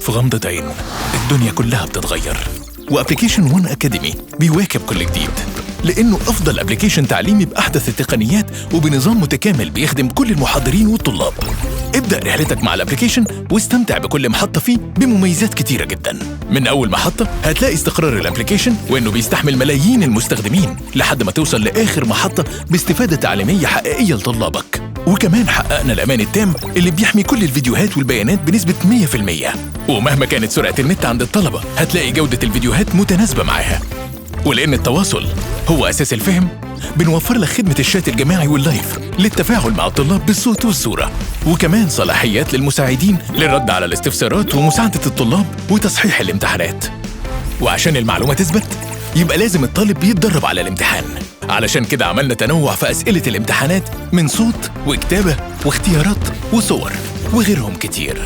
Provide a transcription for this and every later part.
في غمضة عين الدنيا كلها بتتغير، وابليكيشن وان أكاديمي بيواكب كل جديد، لأنه أفضل ابليكيشن تعليمي بأحدث التقنيات وبنظام متكامل بيخدم كل المحاضرين والطلاب. ابدأ رحلتك مع الابليكيشن واستمتع بكل محطة فيه بمميزات كتيرة جدا. من أول محطة هتلاقي استقرار الابليكيشن وإنه بيستحمل ملايين المستخدمين لحد ما توصل لآخر محطة باستفادة تعليمية حقيقية لطلابك. وكمان حققنا الأمان التام اللي بيحمي كل الفيديوهات والبيانات بنسبة 100%، ومهما كانت سرعة النت عند الطلبة هتلاقي جودة الفيديوهات متناسبة معاها. ولأن التواصل هو أساس الفهم، بنوفر لك خدمة الشات الجماعي واللايف للتفاعل مع الطلاب بالصوت والصورة، وكمان صلاحيات للمساعدين للرد على الاستفسارات ومساعدة الطلاب وتصحيح الامتحانات. وعشان المعلومة تثبت يبقى لازم الطالب يتدرب على الامتحان، علشان كده عملنا تنوع في أسئلة الامتحانات من صوت وكتابة واختيارات وصور وغيرهم كتير.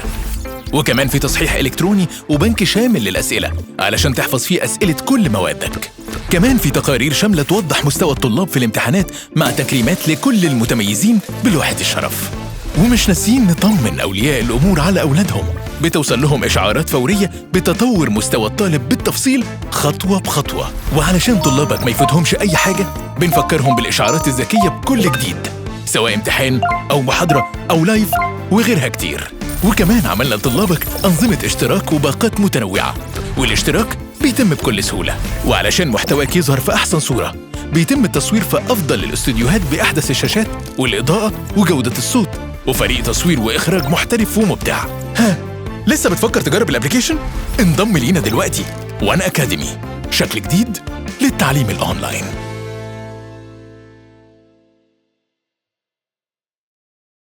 وكمان في تصحيح إلكتروني وبنك شامل للأسئلة علشان تحفظ فيه أسئلة كل موادك. كمان في تقارير شاملة توضح مستوى الطلاب في الامتحانات مع تكريمات لكل المتميزين بلوحة الشرف. ومش ناسيين نطمن أولياء الأمور على أولادهم، بتوصل لهم إشعارات فورية بتطور مستوى الطالب بالتفصيل خطوة بخطوة. وعلشان طلابك ما يفوتهمش أي حاجة بنفكرهم بالإشعارات الذكية بكل جديد، سواء امتحان أو محاضرة أو لايف وغيرها كتير. وكمان عملنا لطلابك أنظمة اشتراك وباقات متنوعة، والاشتراك بيتم بكل سهولة. وعلشان محتواك يظهر في أحسن صورة بيتم التصوير في أفضل الاستوديوهات بأحدث الشاشات والإضاءة وجودة الصوت، وفريق تصوير وإخراج محترف ومبدع. ها، لسه بتفكر تجرب الابليكيشن؟ انضم لينا دلوقتي وان أكاديمي، شكل جديد للتعليم الأونلاين.